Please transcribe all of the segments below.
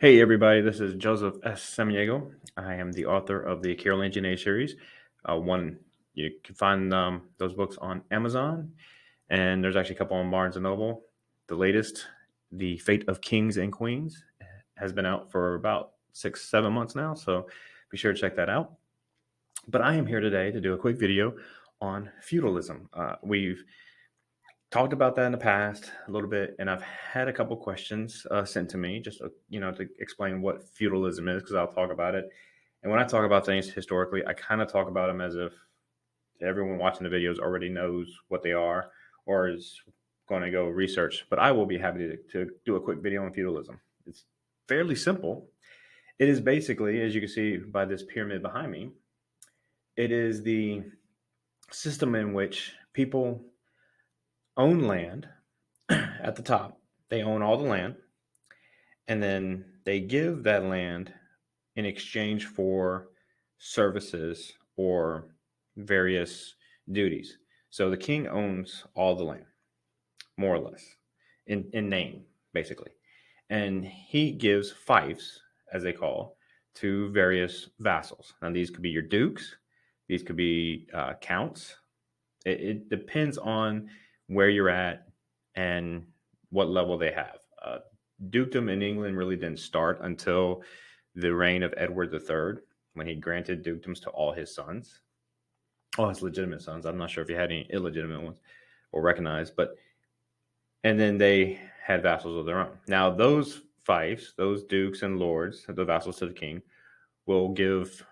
Hey everybody, this is Joseph S. Samaniego. I am the author of the Carolingian Age series. One you can find those books on Amazon, and there's actually a couple on Barnes and Noble. The latest, "The Fate of Kings and Queens," has been out for about 6, 7 months now, so be sure to check that out. But I am here today to do a quick video on feudalism. We've talked about that in the past a little bit, and I've had a couple questions sent to me just to explain what feudalism is because I'll talk about it. And when I talk about things historically, I kind of talk about them as if everyone watching the videos already knows what they are or is going to go research. But I will be happy to do a quick video on feudalism. It's fairly simple. It is basically, as you can see by this pyramid behind me, it is the system in which people own land at the top. They own all the land, and then they give that land in exchange for services or various duties. So the king owns all the land, more or less, in name, basically. And he gives fiefs, as they call, to various vassals. Now, these could be your dukes, these could be counts. It depends on where you're at and what level they have. Dukedom in England really didn't start until the reign of Edward III, when he granted dukedoms to all his sons, all his legitimate sons. I'm not sure if he had any illegitimate ones or recognized, but and then they had vassals of their own. Now those fiefs, those dukes and lords, the vassals to the king, will give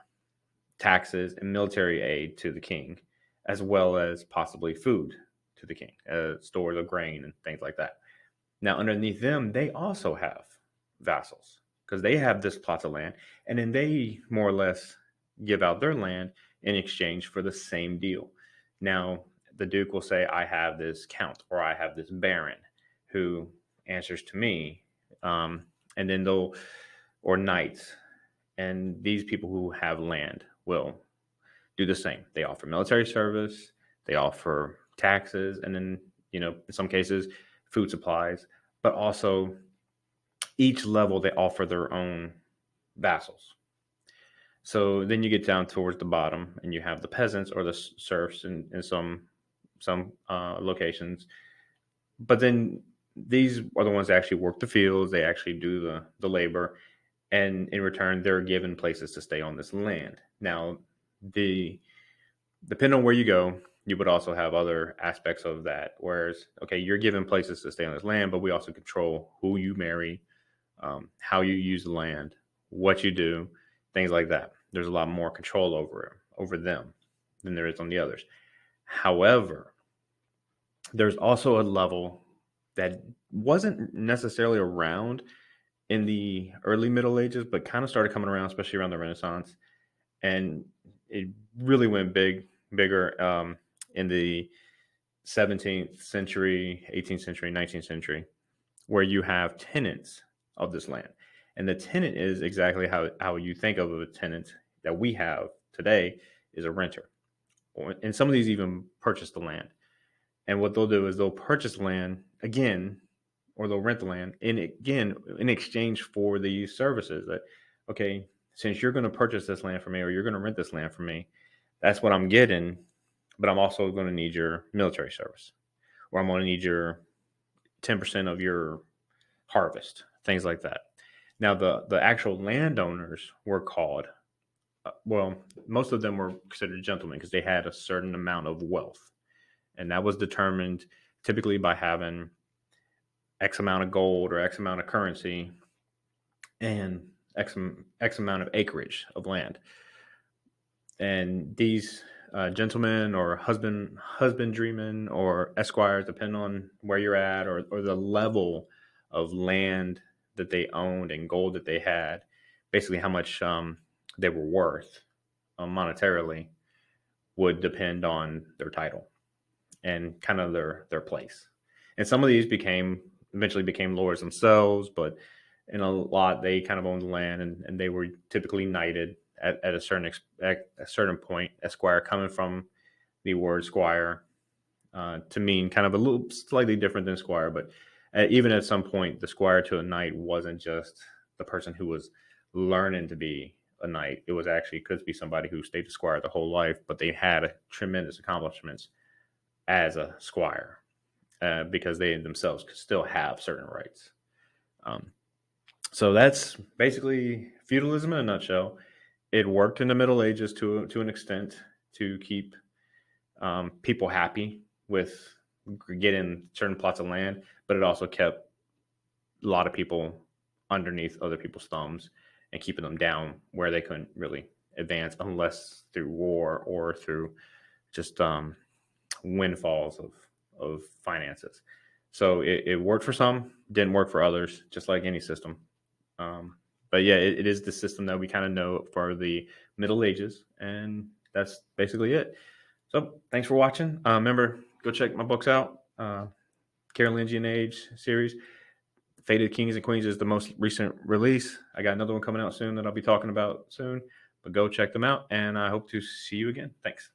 taxes and military aid to the king, as well as possibly food to the king, stores of grain and things like that. Now, underneath them, they also have vassals because they have this plot of land, and then they more or less give out their land in exchange for the same deal. Now, the duke will say, I have this count or I have this baron who answers to me. And then or knights, and these people who have land will do the same. They offer military service, they offer taxes, and then, in some cases, food supplies, but also each level they offer their own vassals. So then you get down towards the bottom and you have the peasants or the serfs in some locations. But then these are the ones that actually work the fields, they actually do the labor, and in return they're given places to stay on this land. Now, the depending on where you go, you would also have other aspects of that. Whereas, okay, you're given places to stay on this land, but we also control who you marry, how you use the land, what you do, things like that. There's a lot more control over them than there is on the others. However, there's also a level that wasn't necessarily around in the early Middle Ages, but kind of started coming around, especially around the Renaissance, and it really went bigger in the 17th century, 18th century, 19th century, where you have tenants of this land. And the tenant is exactly how you think of a tenant that we have today is a renter. And some of these even purchase the land. And what they'll do is they'll purchase land again, or they'll rent the land in exchange for these services. That, okay, since you're going to purchase this land from me or you're going to rent this land from me, that's what I'm getting, but I'm also going to need your military service, or I'm going to need your 10% of your harvest, things like that. Now, the actual landowners were called, well, most of them were considered gentlemen because they had a certain amount of wealth, and that was determined typically by having X amount of gold or X amount of currency and X amount of acreage of land. And these gentlemen or husbandrymen or esquires, depending on where you're at or the level of land that they owned and gold that they had, basically how much they were worth monetarily would depend on their title and kind of their place. And some of these eventually became lords themselves, but in a lot they kind of owned the land, and they were typically knighted at a certain point. Esquire coming from the word squire to mean kind of a little slightly different than squire, but even at some point, the squire to a knight wasn't just the person who was learning to be a knight. It was actually could be somebody who stayed a squire the whole life, but they had tremendous accomplishments as a squire because they themselves could still have certain rights. Um, so that's basically feudalism in a nutshell. It worked in the Middle Ages to an extent to keep people happy with getting certain plots of land, but it also kept a lot of people underneath other people's thumbs and keeping them down where they couldn't really advance unless through war or through just windfalls of finances. So it worked for some, didn't work for others, just like any system. But yeah, it is the system that we kind of know for the Middle Ages, and that's basically it. So thanks for watching. Remember, go check my books out. Carolingian Age series. Fated Kings and Queens is the most recent release. I got another one coming out soon that I'll be talking about soon. But go check them out, and I hope to see you again. Thanks.